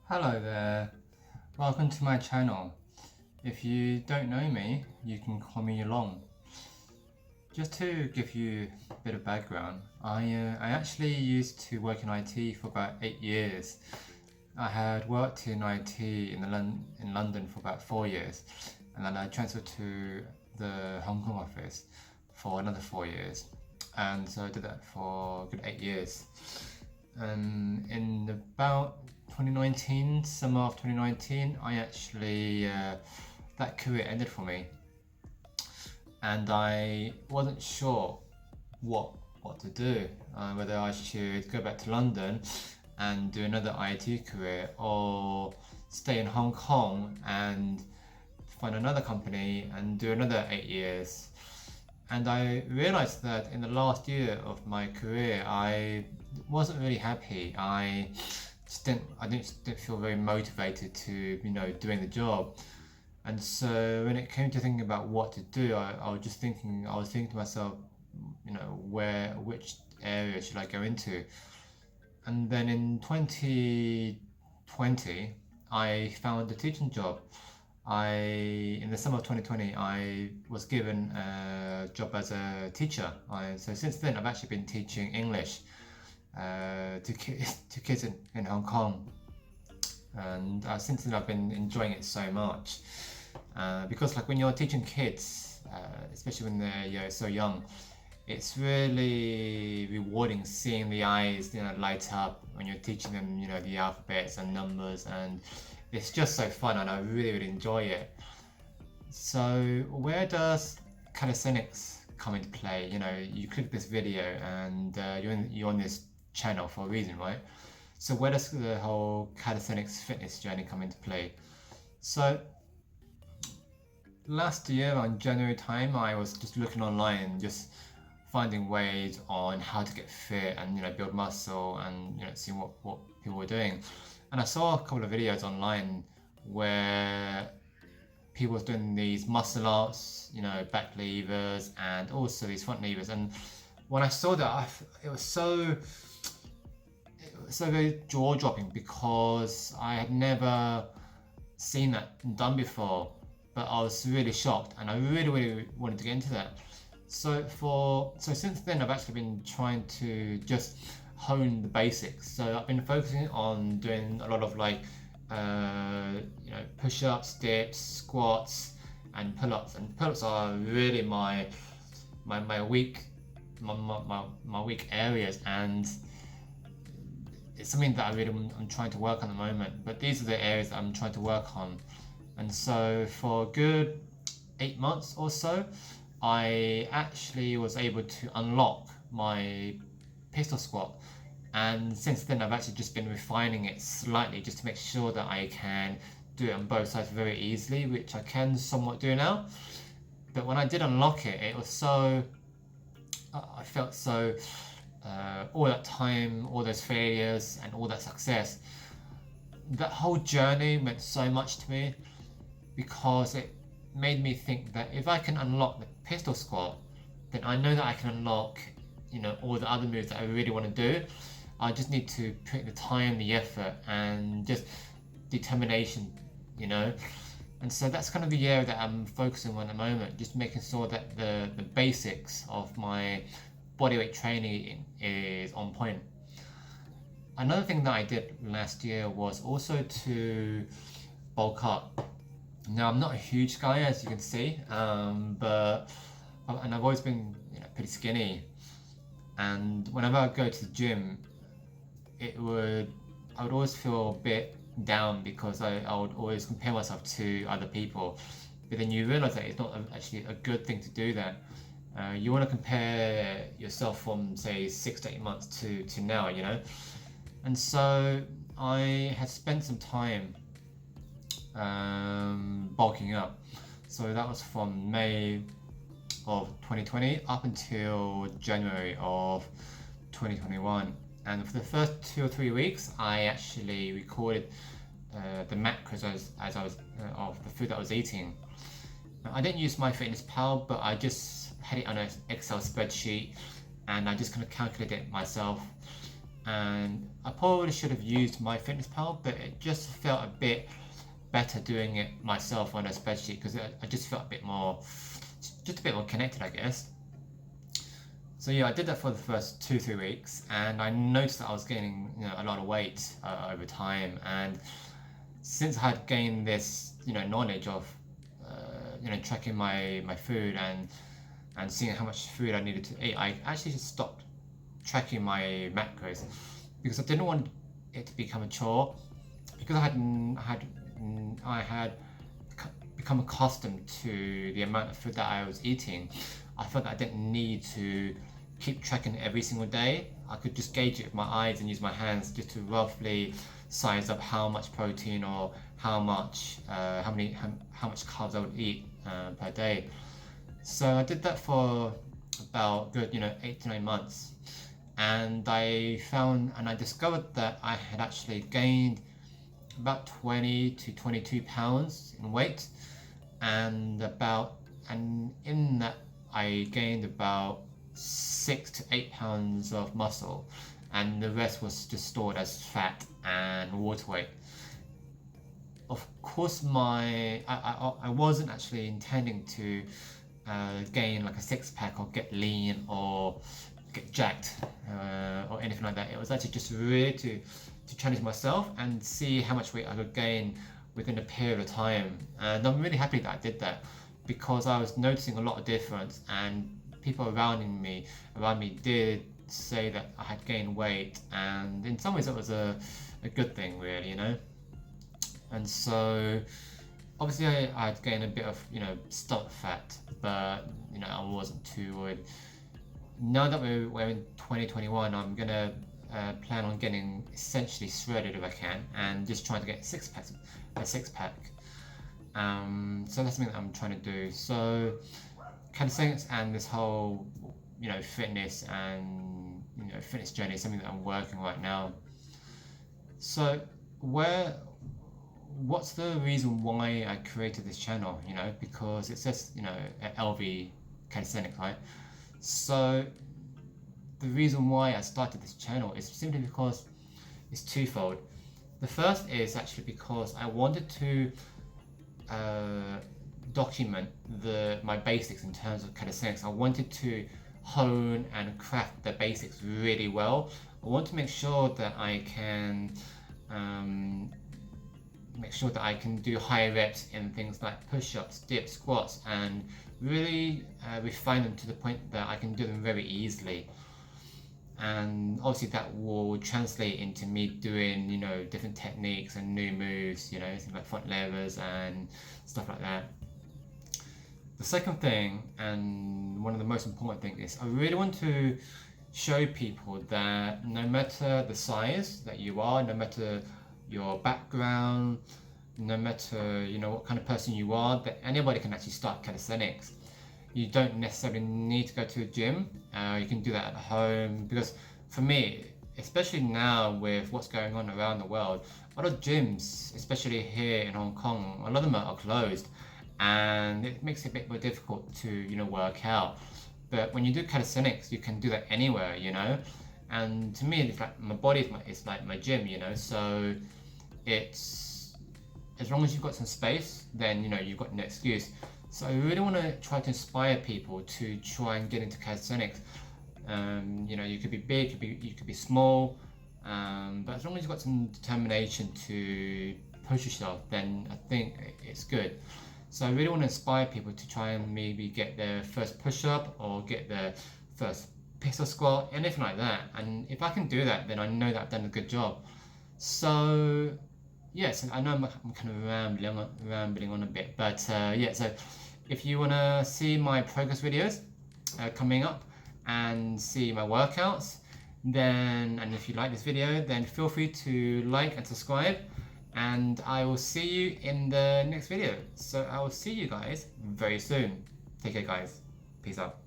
Hello there, welcome to my channel. If you don't know me, you can call me Long. Just to give you a bit of background, I actually used to work in IT for about 8 years. I had worked in IT in London for about 4 years, and then I transferred to the Hong Kong office for another 4 years, and so I did that for a good 8 years. In about 2019, summer of 2019, I actually that career ended for me, and I wasn't sure what to do, whether I should go back to London and do another IT career, or stay in Hong Kong and find another company and do another 8 years. And I realized that in the last year of my career, I wasn't really happy. I didn't feel very motivated to, doing the job. And so when it came to thinking about what to do, I was thinking to myself, which area should I go into? And then in 2020, I found a teaching job. In the summer of 2020, I was given a job as a teacher. So since then, I've actually been teaching English to kids in Hong Kong. And since then, I've been enjoying it so much. Because like when you're teaching kids, especially when they're so young, it's really rewarding seeing the eyes light up when you're teaching them the alphabets and numbers, and it's just so fun, and I really enjoy it. So where does calisthenics come into play? You click this video and you're on this channel for a reason, right? So where does the whole calisthenics fitness journey come into play? So last year on January time, I was just looking online, just finding ways on how to get fit and build muscle, and seeing what people were doing. And I saw a couple of videos online where people were doing these muscle ups, back levers, and also these front levers. And when I saw that, it was so very jaw dropping, because I had never seen that done before. But I was really shocked, and I really wanted to get into that. So since then, I've actually been trying to just hone the basics. So I've been focusing on doing a lot of push-ups, dips, squats, and pull-ups. And pull-ups are really my weak areas, and it's something that I'm trying to work on at the moment. But these are the areas that I'm trying to work on. And so for a good 8 months or so, I actually was able to unlock my pistol squat. And since then, I've actually just been refining it slightly, just to make sure that I can do it on both sides very easily, which I can somewhat do now. But when I did unlock it, it was I felt so, all that time, all those failures, and all that success, that whole journey meant so much to me, because it made me think that if I can unlock the pistol squat, then I know that I can unlock, all the other moves that I really want to do. I just need to put the time, the effort, and just determination, And so that's kind of the area that I'm focusing on at the moment, just making sure that the basics of my bodyweight training is on point. Another thing that I did last year was also to bulk up. Now, I'm not a huge guy, as you can see, and I've always been pretty skinny. And whenever I go to the gym, I would always feel a bit down, because I would always compare myself to other people. But then you realize that it's not actually a good thing to do that. You want to compare yourself from, say, 6 to 8 months to now, And so I had spent some time bulking up. So that was from May of 2020 up until January of 2021. And for the first 2 or 3 weeks, I actually recorded the macros as I was of the food that I was eating. I didn't use MyFitnessPal, but I just had it on an Excel spreadsheet, and I just kind of calculated it myself. and I probably should have used MyFitnessPal, but it just felt a bit better doing it myself on a spreadsheet because I just felt just a bit more connected, I guess. So yeah, I did that for the first 2-3 weeks, and I noticed that I was gaining a lot of weight over time. And since I had gained this knowledge of tracking my food and seeing how much food I needed to eat, I actually just stopped tracking my macros because I didn't want it to become a chore. Because I had become accustomed to the amount of food that I was eating. I felt that I didn't need to keep tracking every single day. I could just gauge it with my eyes and use my hands just to roughly size up how much protein or how much carbs I would eat per day. So I did that for about good 8 to 9 months, and I discovered that I had actually gained about 20 to 22 pounds in weight, and in that I gained about 6 to 8 pounds of muscle, and the rest was just stored as fat and water weight. Of course, I wasn't actually intending to gain like a six-pack or get lean or get jacked or anything like that. It was actually just really to challenge myself and see how much weight I could gain within a period of time. And I'm really happy that I did that because I was noticing a lot of difference, and people around me did say that I had gained weight, and in some ways it was a good thing, really, And so obviously I had gained a bit of stomach fat, but I wasn't too worried. Now that we're in 2021, I'm gonna plan on getting essentially shredded if I can, and just trying to get a six pack. So that's something that I'm trying to do. So calisthenics and this whole fitness and fitness journey is something that I'm working right now. So what's the reason why I created this channel? Because it says LV Calisthenics, right? So the reason why I started this channel is simply because it's twofold. The first is actually because I wanted to document my basics in terms of calisthenics. I wanted to hone and craft the basics really well. I want to make sure that I can do high reps in things like push-ups, dips, squats, and really refine them to the point that I can do them very easily. And obviously that will translate into me doing different techniques and new moves, things like front levers and stuff like that. The second thing, and one of the most important things, is I really want to show people that no matter the size that you are, no matter your background, no matter what kind of person you are, that anybody can actually start calisthenics. You don't necessarily need to go to a gym. You can do that at home, because for me, especially now with what's going on around the world, a lot of gyms, especially here in Hong Kong, a lot of them are closed, and it makes it a bit more difficult to work out. But when you do calisthenics, you can do that anywhere, and to me, it's like my body is like my gym, so it's, as long as you've got some space, then you've got no excuse. So I really want to try to inspire people to try and get into calisthenics. You could be big, you could be small, but as long as you've got some determination to push yourself, then I think it's good. So I really want to inspire people to try and maybe get their first push-up or get their first pistol squat, anything like that. And if I can do that, then I know that I've done a good job. So yes, I know I'm kind of rambling on a bit, but yeah, so if you want to see my progress videos coming up and see my workouts, and if you like this video, then feel free to like and subscribe, and I will see you in the next video. So I will see you guys very soon. Take care, guys. Peace out.